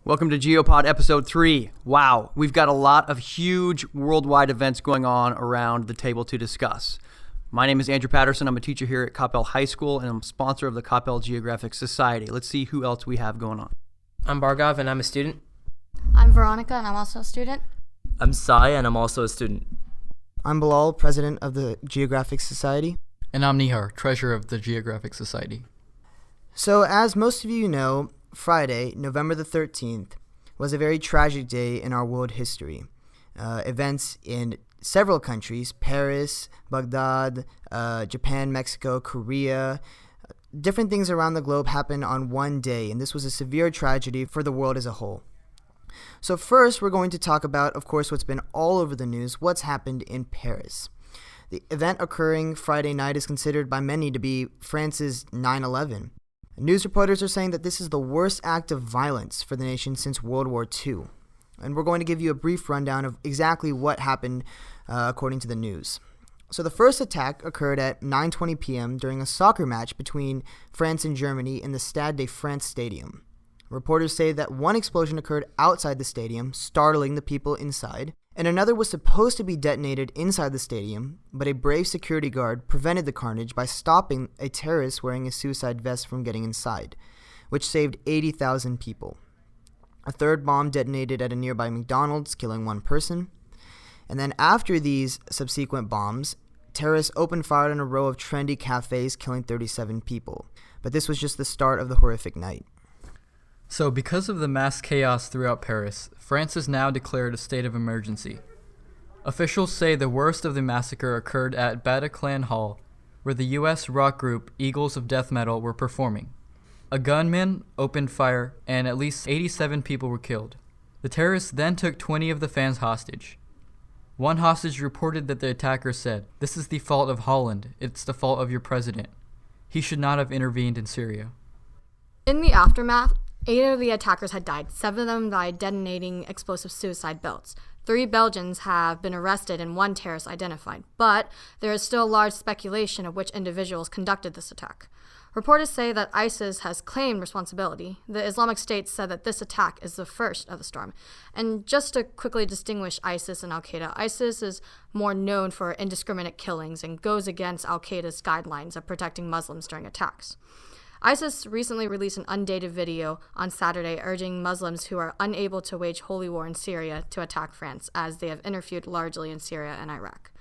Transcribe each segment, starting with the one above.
Welcome to Geopod episode 3. Wow, we've got a lot of huge worldwide events going on around the table to discuss. My name is Andrew Patterson. I'm a teacher here at Coppell High School, and I'm a sponsor of the Coppell Geographic Society. Let's see who else we have going on. I'm Bhargav, and I'm a student. I'm Veronica, and I'm also a student. I'm Sai, and I'm also a student. I'm Bilal, president of the Geographic Society. And I'm Nihar, treasurer of the Geographic Society. So, as most of you know, Friday, November the 13th, was a very tragic day in our world history. Events in several countries, Paris, Baghdad, Japan, Mexico, Korea, different things around the globe happened on one day, and this was a severe tragedy for the world as a whole. So first, we're going to talk about, of course, what's been all over the news, what's happened in Paris. The event occurring Friday night is considered by many to be France's 9/11. News reporters are saying that this is the worst act of violence for the nation since World War II. And we're going to give you a brief rundown of exactly what happened according to the news. So the first attack occurred at 9:20 p.m. during a soccer match between France and Germany in the Stade de France stadium. Reporters say that one explosion occurred outside the stadium, startling the people inside, and another was supposed to be detonated inside the stadium, but a brave security guard prevented the carnage by stopping a terrorist wearing a suicide vest from getting inside, which saved 80,000 people. A third bomb detonated at a nearby McDonald's, killing one person. And then after these subsequent bombs, terrorists opened fire on a row of trendy cafes, killing 37 people. But this was just the start of the horrific night. So because of the mass chaos throughout Paris, France has now declared a state of emergency. Officials say the worst of the massacre occurred at Bataclan Hall, where the U.S. rock group Eagles of Death Metal were performing. A gunman opened fire, and at least 87 people were killed. The terrorists then took 20 of the fans hostage. One hostage reported that the attacker said, "This is the fault of Holland. It's the fault of your president. He should not have intervened in Syria." In the aftermath, 8 of the attackers had died, 7 of them by detonating explosive suicide belts. 3 Belgians have been arrested and 1 terrorist identified, but there is still large speculation of which individuals conducted this attack. Reporters say that ISIS has claimed responsibility. The Islamic State said that this attack is the first of the storm. And just to quickly distinguish ISIS and Al-Qaeda, ISIS is more known for indiscriminate killings and goes against Al-Qaeda's guidelines of protecting Muslims during attacks. ISIS recently released an undated video on Saturday urging Muslims who are unable to wage holy war in Syria to attack France, as they have interfered largely in Syria and Iraq.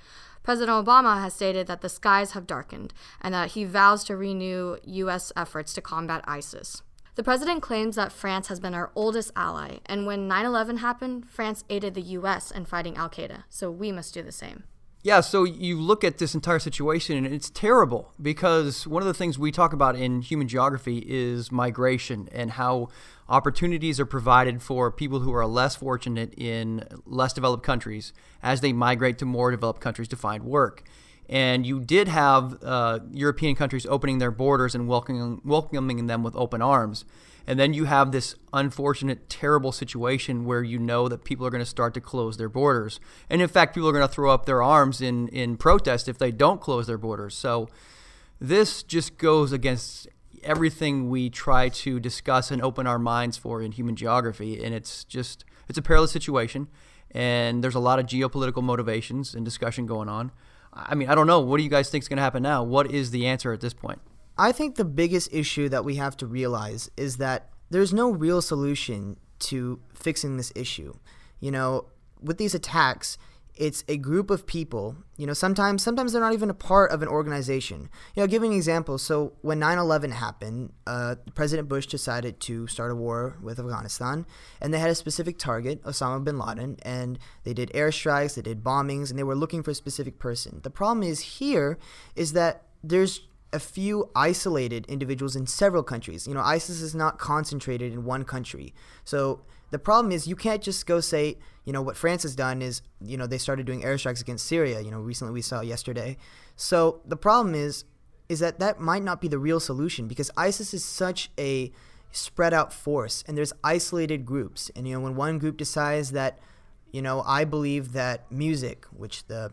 President Obama has stated that the skies have darkened and that he vows to renew U.S. efforts to combat ISIS. The president claims that France has been our oldest ally, and when 9/11 happened, France aided the U.S. in fighting Al-Qaeda, so we must do the same. Yeah, so you look at this entire situation and it's terrible because one of the things we talk about in human geography is migration and how opportunities are provided for people who are less fortunate in less developed countries as they migrate to more developed countries to find work. And you did have European countries opening their borders and welcoming them with open arms. And then you have this unfortunate, terrible situation where you know that people are going to start to close their borders. And in fact, people are going to throw up their arms in protest if they don't close their borders. So this just goes against everything we try to discuss and open our minds for in human geography. And it's a perilous situation. And there's a lot of geopolitical motivations and discussion going on. I mean, I don't know. What do you guys think is going to happen now? What is the answer at this point? I think the biggest issue that we have to realize is that there's no real solution to fixing this issue. You know, with these attacks, it's a group of people. You know, sometimes they're not even a part of an organization. You know, giving an example. So when 9/11 happened, President Bush decided to start a war with Afghanistan, and they had a specific target, Osama bin Laden, and they did airstrikes, they did bombings, and they were looking for a specific person. The problem is that there's a few isolated individuals in several countries. You know, ISIS is not concentrated in one country. So the problem is you can't just go say, you know, what France has done is, you know, they started doing airstrikes against Syria, you know, recently we saw yesterday. So the problem is that might not be the real solution because ISIS is such a spread out force and there's isolated groups. And, you know, when one group decides that, you know, I believe that music, which the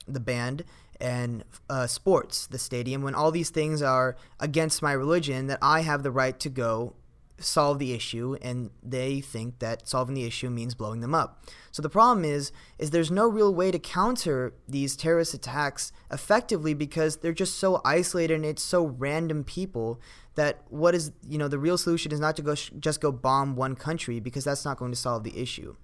band, and sports, the stadium, when all these things are against my religion, that I have the right to go solve the issue, and they think that solving the issue means blowing them up. So the problem is there's no real way to counter these terrorist attacks effectively because they're just so isolated and it's so random people that the real solution is not to just go bomb one country, because that's not going to solve the issue.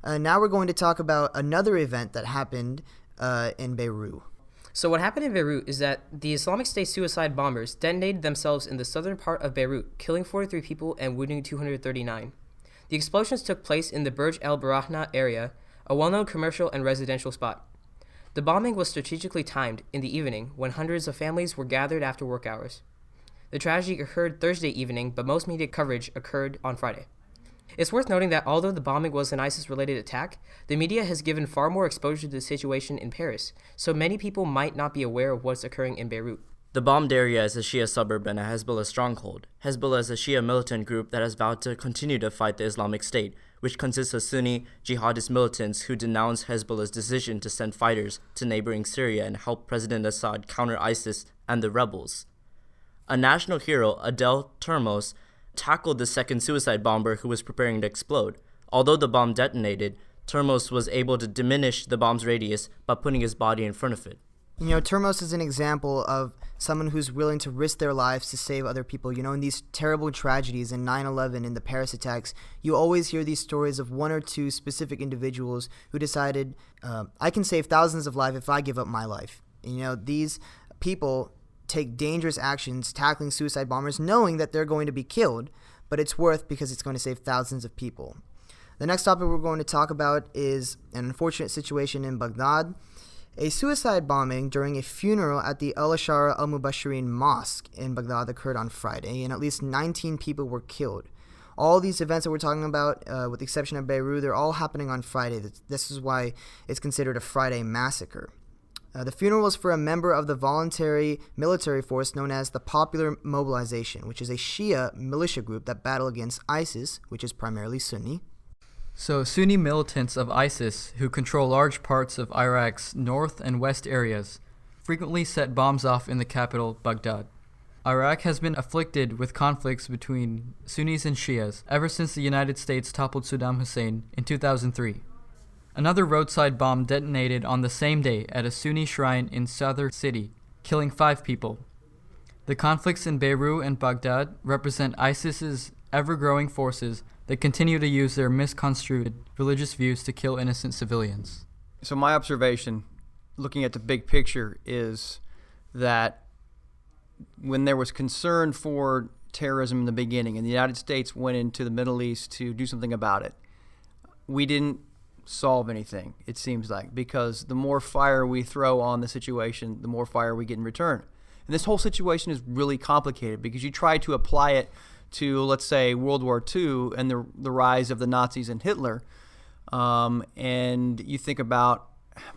Now we're going to talk about another event that happened in Beirut. So what happened in Beirut is that the Islamic State suicide bombers detonated themselves in the southern part of Beirut, killing 43 people and wounding 239. The explosions took place in the Burj El Barahna area, a well-known commercial and residential spot. The bombing was strategically timed in the evening when hundreds of families were gathered after work hours. The tragedy occurred Thursday evening, but most media coverage occurred on Friday. It's worth noting that although the bombing was an ISIS-related attack, the media has given far more exposure to the situation in Paris, so many people might not be aware of what's occurring in Beirut. The bombed area is a Shia suburb and a Hezbollah stronghold. Hezbollah is a Shia militant group that has vowed to continue to fight the Islamic State, which consists of Sunni jihadist militants who denounce Hezbollah's decision to send fighters to neighboring Syria and help President Assad counter ISIS and the rebels. A national hero, Adel Termos, tackled the second suicide bomber who was preparing to explode. Although the bomb detonated, Termos was able to diminish the bomb's radius by putting his body in front of it. Termos is an example of someone who's willing to risk their lives to save other people. In these terrible tragedies in 9/11 and the Paris attacks, you always hear these stories of one or two specific individuals who decided, I can save thousands of lives if I give up my life. These people take dangerous actions tackling suicide bombers knowing that they're going to be killed, but it's worth because it's going to save thousands of people. The next topic we're going to talk about is an unfortunate situation in Baghdad. A suicide bombing during a funeral at the Al-Ashara al-Mubashirin Mosque in Baghdad occurred on Friday, and at least 19 people were killed. All these events that we're talking about, with the exception of Beirut, they're all happening on Friday. This is why it's considered a Friday massacre. The funeral was for a member of the voluntary military force known as the Popular Mobilization, which is a Shia militia group that battle against ISIS, which is primarily Sunni. So Sunni militants of ISIS, who control large parts of Iraq's north and west areas, frequently set bombs off in the capital, Baghdad. Iraq has been afflicted with conflicts between Sunnis and Shias ever since the United States toppled Saddam Hussein in 2003. Another roadside bomb detonated on the same day at a Sunni shrine in Sadr city, killing 5 people. The conflicts in Beirut and Baghdad represent ISIS's ever-growing forces that continue to use their misconstrued religious views to kill innocent civilians. So my observation, looking at the big picture, is that when there was concern for terrorism in the beginning and the United States went into the Middle East to do something about it, we didn't solve anything, it seems like, because the more fire we throw on the situation, the more fire we get in return. And this whole situation is really complicated because you try to apply it to, let's say, World War II and the rise of the Nazis and Hitler, and you think about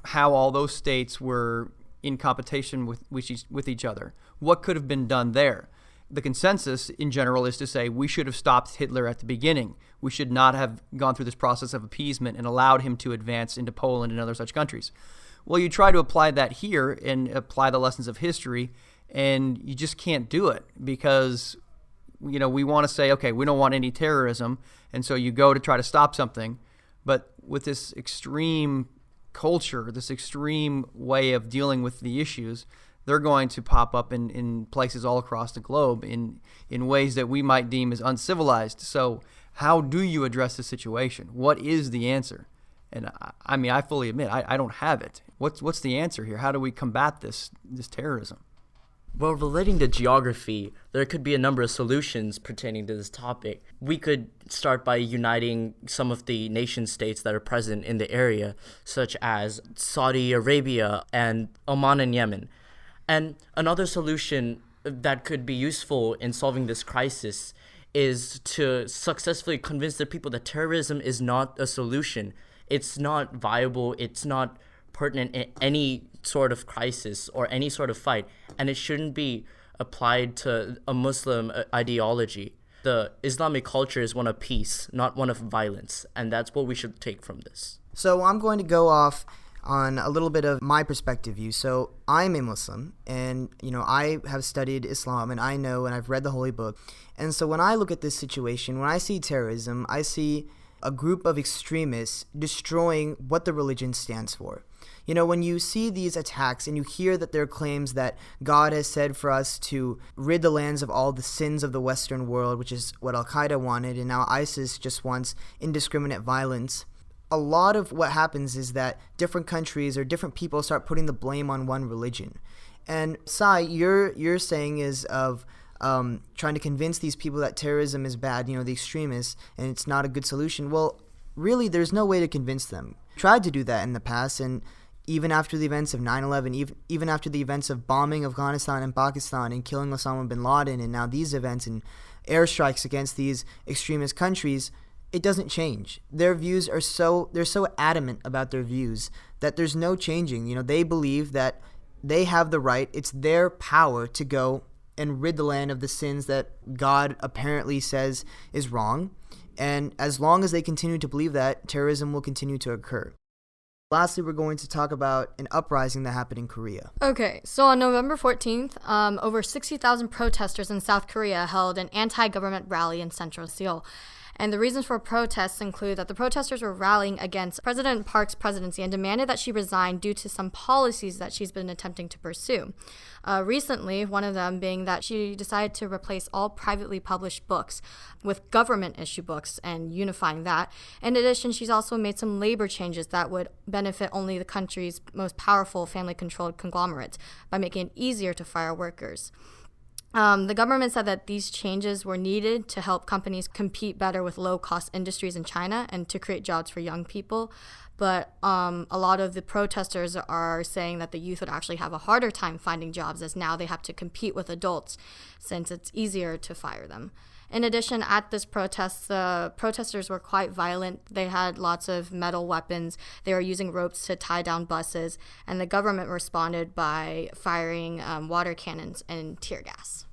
how all those states were in competition with each other. What could have been done there? The consensus in general is to say we should have stopped Hitler at the beginning. We should not have gone through this process of appeasement and allowed him to advance into Poland and other such countries. Well, you try to apply that here and apply the lessons of history, and you just can't do it because we want to say, okay, we don't want any terrorism, and so you go to try to stop something. But with this extreme culture, this extreme way of dealing with the issues, they're going to pop up in places all across the globe in ways that we might deem as uncivilized. So how do you address the situation? What is the answer? And I fully admit, I don't have it. What's the answer here? How do we combat this terrorism? Well, relating to geography, there could be a number of solutions pertaining to this topic. We could start by uniting some of the nation states that are present in the area, such as Saudi Arabia and Oman and Yemen. And another solution that could be useful in solving this crisis is to successfully convince the people that terrorism is not a solution. It's not viable, it's not pertinent in any sort of crisis or any sort of fight, and it shouldn't be applied to a Muslim ideology. The Islamic culture is one of peace, not one of violence, and that's what we should take from this. So I'm going to go off on a little bit of my perspective view. So I'm a Muslim, and I have studied Islam, and I know, and I've read the Holy Book. And so when I look at this situation, when I see terrorism, I see a group of extremists destroying what the religion stands for. When you see these attacks and you hear that there are claims that God has said for us to rid the lands of all the sins of the Western world, which is what Al-Qaeda wanted, and now ISIS just wants indiscriminate violence, a lot of what happens is that different countries or different people start putting the blame on one religion. And Sai, your saying is of trying to convince these people that terrorism is bad, the extremists, and it's not a good solution. Well, really, there's no way to convince them. Tried to do that in the past, and even after the events of 9/11, even after the events of bombing Afghanistan and Pakistan and killing Osama bin Laden, and now these events and airstrikes against these extremist countries, it doesn't change. Their views are they're so adamant about their views that there's no changing. They believe that they have the right, it's their power to go and rid the land of the sins that God apparently says is wrong. And as long as they continue to believe that, terrorism will continue to occur. Lastly, we're going to talk about an uprising that happened in Korea. Okay, so on November 14th, over 60,000 protesters in South Korea held an anti-government rally in central Seoul. And the reasons for protests include that the protesters were rallying against President Park's presidency and demanded that she resign due to some policies that she's been attempting to pursue. Recently, one of them being that she decided to replace all privately published books with government-issue books and unifying that. In addition, she's also made some labor changes that would benefit only the country's most powerful family-controlled conglomerates by making it easier to fire workers. The government said that these changes were needed to help companies compete better with low-cost industries in China and to create jobs for young people. But a lot of the protesters are saying that the youth would actually have a harder time finding jobs, as now they have to compete with adults since it's easier to fire them. In addition, at this protest, the protesters were quite violent. They had lots of metal weapons. They were using ropes to tie down buses, and the government responded by firing water cannons and tear gas.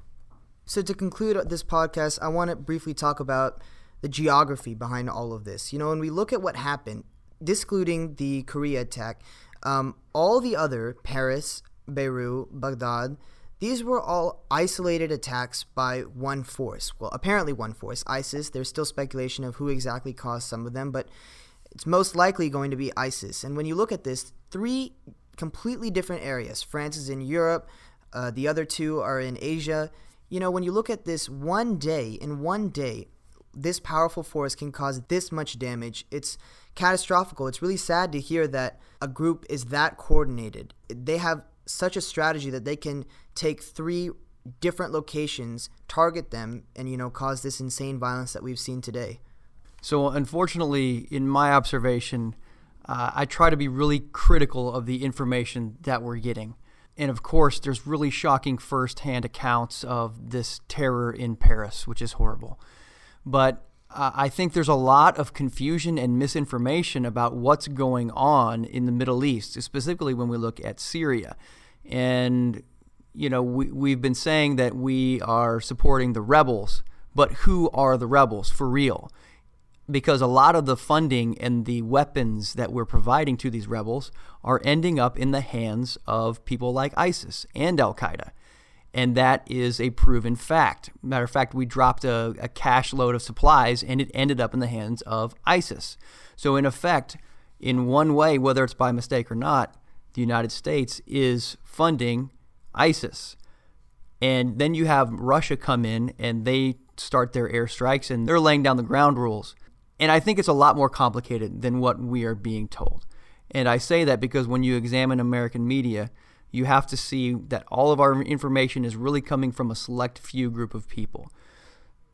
So to conclude this podcast, I want to briefly talk about the geography behind all of this. When we look at what happened, excluding the Korea attack, all the other, Paris, Beirut, Baghdad, these were all isolated attacks by one force. Well, apparently one force, ISIS. There's still speculation of who exactly caused some of them, but it's most likely going to be ISIS. And when you look at this, 3 completely different areas. France is in Europe. The other 2 are in Asia. When you look at this in one day, this powerful force can cause this much damage. It's catastrophic. It's really sad to hear that a group is that coordinated. They have such a strategy that they can take 3 different locations, target them, and cause this insane violence that we've seen today. So unfortunately, in my observation, I try to be really critical of the information that we're getting. And of course, there's really shocking firsthand accounts of this terror in Paris, which is horrible. But I think there's a lot of confusion and misinformation about what's going on in the Middle East, specifically when we look at Syria. And, we've been saying that we are supporting the rebels, but who are the rebels for real? Because a lot of the funding and the weapons that we're providing to these rebels are ending up in the hands of people like ISIS and Al-Qaeda. And that is a proven fact. Matter of fact, we dropped a cash load of supplies and it ended up in the hands of ISIS. So in effect, in one way, whether it's by mistake or not, the United States is funding ISIS. And then you have Russia come in and they start their airstrikes and they're laying down the ground rules. And I think it's a lot more complicated than what we are being told. And I say that because when you examine American media, you have to see that all of our information is really coming from a select few group of people.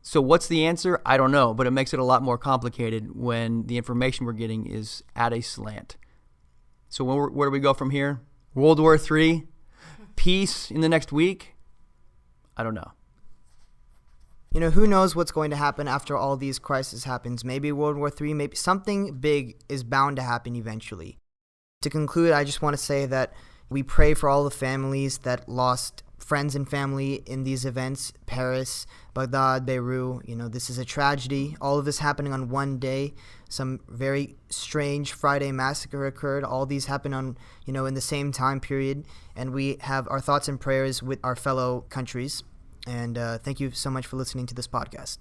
So what's the answer? I don't know, but it makes it a lot more complicated when the information we're getting is at a slant. So where do we go from here? World War III? Peace in the next week? I don't know. Who knows what's going to happen after all these crises happens. Maybe World War III, maybe something big is bound to happen eventually. To conclude, I just want to say that we pray for all the families that lost friends and family in these events, Paris, Baghdad, Beirut. This is a tragedy. All of this happening on one day. Some very strange Friday massacre occurred. All these happened on, in the same time period. And we have our thoughts and prayers with our fellow countries. And thank you so much for listening to this podcast.